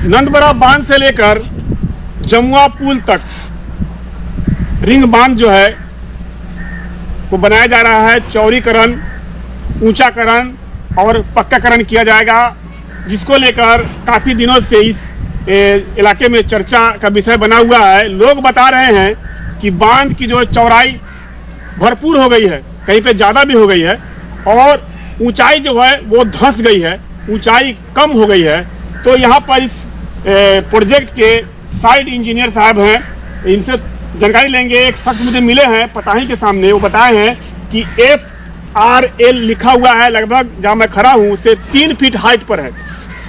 नंदबरा बांध से लेकर जमुआ पुल तक रिंग बांध जो है वो बनाया जा रहा है। चौड़ीकरण, ऊंचाकरण और पक्काकरण किया जाएगा, जिसको लेकर काफ़ी दिनों से इस इलाके में चर्चा का विषय बना हुआ है। लोग बता रहे हैं कि बांध की जो चौड़ाई भरपूर हो गई है, कहीं पे ज़्यादा भी हो गई है, और ऊंचाई जो है वो धंस गई है, ऊंचाई कम हो गई है। तो यहाँ पर इस प्रोजेक्ट के साइट इंजीनियर साहब हैं, इनसे जानकारी लेंगे। एक शख्स मुझे मिले हैं पताही के सामने, वो बताए हैं कि FRL लिखा हुआ है, लगभग जहाँ मैं खड़ा हूँ उससे 3 फीट हाइट पर है।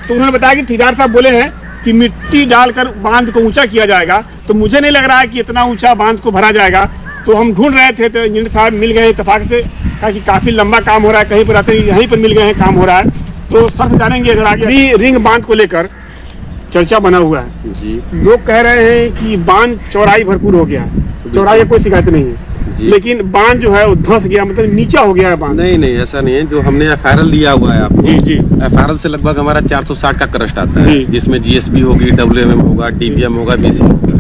तो उन्होंने बताया कि ठेकेदार साहब बोले हैं कि मिट्टी डालकर बांध को ऊंचा किया जाएगा। तो मुझे नहीं लग रहा है कि इतना ऊंचा बांध को भरा जाएगा। तो हम ढूंढ रहे थे, तो इंजीनियर साहब मिल गए इत्तेफाक से, कहा कि काफ़ी लंबा काम हो रहा है, कहीं पर आते यहीं पर मिल गए हैं, काम हो रहा है। तो सर जानेंगे अगर आगे भी रिंग बांध को लेकर चर्चा बना हुआ है जी। लोग कह रहे हैं कि बांध चौड़ाई भरपूर हो गया है, चौड़ाई की कोई शिकायत नहीं है, लेकिन बांध जो है वो धंस गया, मतलब नीचा हो गया है बांध। नहीं, ऐसा नहीं है। जो हमने FRL दिया हुआ है आपको, जी। FRL से लगभग हमारा 460 का क्रस्ट आता है, जिसमें GSB होगी, WMM होगा, DBM होगा, BC होगा।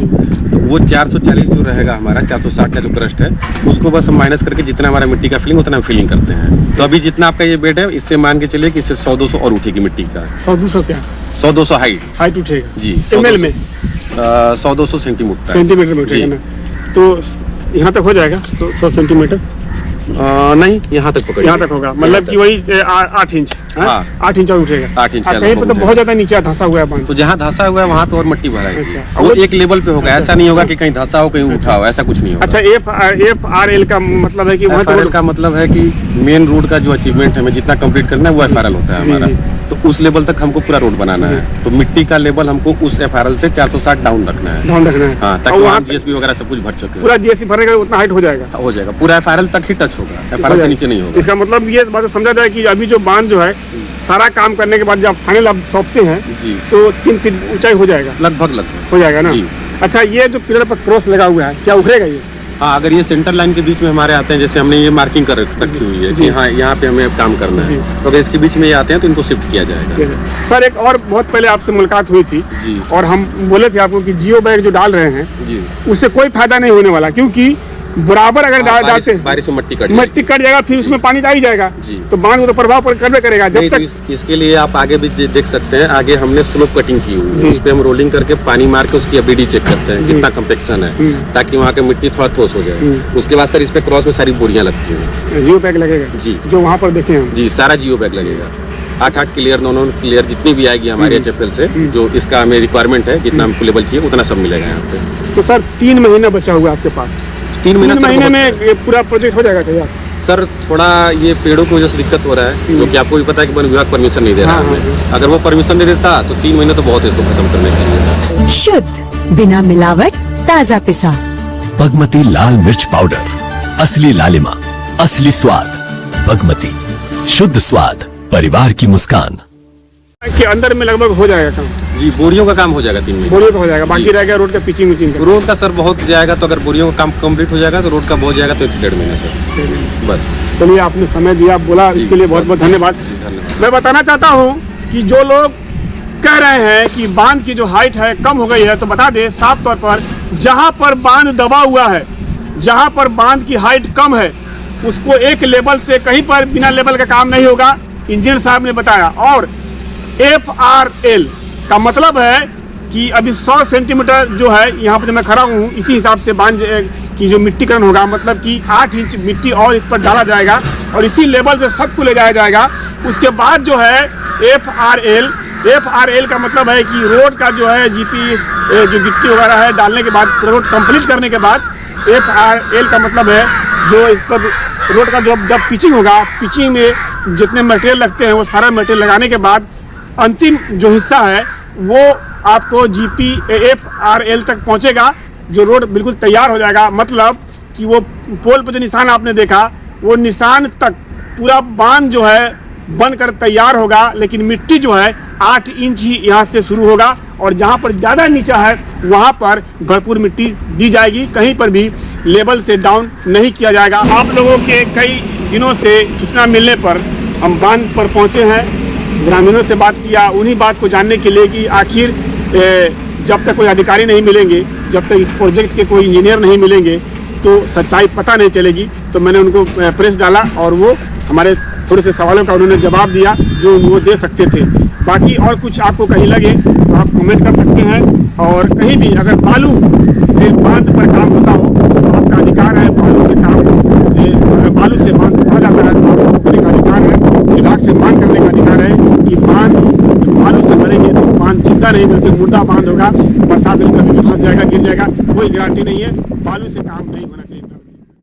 तो वो 440 जो रहेगा हमारा 460 का जो क्रस्ट है, उसको बस हम माइनस करके जितना हमारा मिट्टी का फिलिंग उतना हम फिलिंग करते हैं। तो अभी जितना आपका ये बेड है, इससे मान के चलिए कि इससे 100-200 और उठेगी मिट्टी का। 100-200 क्या? 100-200 हाइट उठेगा जी। ml में 100-200 सेंटीमीटर में उठेगा ना। तो यहाँ तक हो जाएगा तो 100 सेंटीमीटर नहीं, यहाँ तक पकड़, यहाँ तक होगा, मतलब कि वही 8 इंच। हाँ, 8 इंच और उठेगा। 8 इंच कहीं पे तो बहुत ज्यादा नीचे धंसा हुआ है बांध। तो जहाँ धंसा हुआ है वहाँ पे और मिट्टी भरा है। अच्छा, वो एक लेवल पे होगा। ऐसा नहीं होगा कि कहीं धंसा हो कहीं उठा हो, ऐसा कुछ नहीं होगा। अच्छा, FRL का मतलब है कि FRL का मतलब है कि मेन रोड का जो अचीवमेंट हमें जितना कंप्लीट करना है वो FRL होता है हमारा। तो उस लेवल तक हमको पूरा रोड बनाना है। तो मिट्टी का लेवल हमको उस FRL से 460 डाउन रखना है। हाँ, ताकि वहाँ GSB वगैरह सब कुछ भर चुके। पूरा GSB भरेगा उतना हाइट हो जाएगा। पूरा FRL तक ही टच होगा, FRL से नीचे नहीं होगा। इसका मतलब ये बात समझा जाए कि अभी जो बांध जो है सारा काम करने के बाद जब फाइनल आप सौंपते हैं तो 3 फीट ऊंचाई हो जाएगा, लगभग हो जाएगा ना। अच्छा, ये जो पिलर पर क्रॉस लगा हुआ है, क्या उखड़ेगा ये? हाँ, अगर ये सेंटर लाइन के बीच में हमारे आते हैं, जैसे हमने ये मार्किंग कर रखी हुई है कि हाँ यहाँ पे हमें काम करना है, तो अगर इसके बीच में ये आते हैं तो इनको शिफ्ट किया जाएगा। सर, एक और बहुत पहले आपसे मुलाकात हुई थी जी, और हम बोले थे आपको कि जियो बैग जो डाल रहे हैं जी, उससे कोई फायदा नहीं होने वाला, क्योंकि बराबर अगर डालते बारिश में मट्टी कट जाएगा, फिर उसमें पानी आ ही जाएगा जी। तो बांध को तो प्रभाव करबे करेगा। जब तक इसके लिए आप आगे भी देख सकते हैं, आगे हमने स्लोप कटिंग की हुई है, उस पे हम रोलिंग करके पानी मार के उसकी ABD चेक करते हैं कितना कम्पेक्शन है, ताकि वहाँ की मिट्टी थोड़ा ठोस हो जाए। उसके बाद सर इस पे क्रॉस में सारी बोरियां लगती हैं। जियो बैग लगेगा जी, जो वहाँ पर देखे हैं जी, सारा जियो बैग लगेगा। 8 क्लियर 9 क्लियर जितनी भी आएगी हमारे HFL से, जो इसका हमें रिक्वायरमेंट है, जितना हमको लेवल चाहिए उतना सब मिलेगा यहाँ पे। तो सर 3 महीना बचा हुआ आपके पास, 3 महीने में पूरा प्रोजेक्ट हो जाएगा तैयार? सर थोड़ा ये पेड़ों की वजह से दिक्कत हो रहा है, जो कि आपको भी पता है कि वन विभाग परमिशन नहीं दे रहा है। अगर वो परमिशन दे देता तो 3 महीने तो बहुत है इसको खत्म करने के लिए। शुद्ध, बिना मिलावट, ताजा पिसा बागमती लाल मिर्च पाउडर, असली लालिमा, असली स्वाद। बागमती, शुद्ध स्वाद, परिवार की मुस्कान। के अंदर में लगभग हो जाएगा काम जी। बोरियों का काम हो जाएगा 3 महीने, बोरियों का हो जाएगा, बाकी रह गया रोड का पिचिंग। रोड का सर बहुत जाएगा, तो अगर बोरियों का काम कंप्लीट हो जाएगा तो रोड का बहुत जाएगा, तो 1 से 1.5 महीने सर बस। चलिए, आपने समय दिया, बोला, इसके लिए बहुत बहुत धन्यवाद। मैं बताना चाहता हूँ कि जो लोग कह रहे हैं कि बांध की जो हाइट है कम हो गई है, तो बता दें साफ तौर पर, जहाँ पर बांध दबा हुआ है, जहाँ पर बांध की हाइट कम है, उसको एक लेवल से कहीं पर बिना लेवल का काम नहीं होगा, इंजीनियर साहब ने बताया। और FRL का मतलब है कि अभी 100 सेंटीमीटर जो है यहाँ पर मैं खड़ा हूँ, इसी हिसाब से बांध की जो मिट्टीकरण होगा, मतलब कि 8 इंच मिट्टी और इस पर डाला जाएगा और इसी लेवल से सबको ले जाया जाएगा। उसके बाद जो है FRL का मतलब है कि रोड का जो है GP जो गिट्टी वगैरह है डालने के बाद, रोड कंप्लीट करने के बाद FRL का मतलब है जो इस पर रोड का जब पिचिंग होगा, पिचिंग में जितने मटेरियल लगते हैं वो सारा मटेरियल लगाने के बाद अंतिम जो हिस्सा है वो आपको FRL तक पहुंचेगा, जो रोड बिल्कुल तैयार हो जाएगा। मतलब कि वो पोल पर जो निशान आपने देखा, वो निशान तक पूरा बांध जो है बनकर तैयार होगा, लेकिन मिट्टी जो है 8 इंच ही यहाँ से शुरू होगा और जहाँ पर ज़्यादा नीचा है वहाँ पर भरपूर मिट्टी दी जाएगी, कहीं पर भी लेवल से डाउन नहीं किया जाएगा। आप लोगों के कई दिनों से सूचना मिलने पर हम बांध पर पहुँचे हैं, ग्रामीणों से बात किया, उन्हीं बात को जानने के लिए कि आखिर जब तक कोई अधिकारी नहीं मिलेंगे, जब तक इस प्रोजेक्ट के कोई इंजीनियर नहीं मिलेंगे तो सच्चाई पता नहीं चलेगी। तो मैंने उनको प्रेस डाला और वो हमारे थोड़े से सवालों का उन्होंने जवाब दिया जो वो दे सकते थे। बाकी और कुछ आपको कहीं लगे तो आप कमेंट कर सकते हैं। और कहीं भी अगर बालू से बांध पर काम होता हो तो आपका अधिकार है बालू से काम, अगर बालू से बांध कहा जाता है तो आपको करने का अधिकार है, विभाग से मांग करने का अधिकार है कि बांध बालू से बनेंगे तो बांध जिंदा नहीं बल्कि मुर्दा बांध होगा, बरसात में कभी भी फंस जाएगा, गिर जाएगा, कोई गारंटी नहीं है। बालू से काम नहीं होना चाहिए।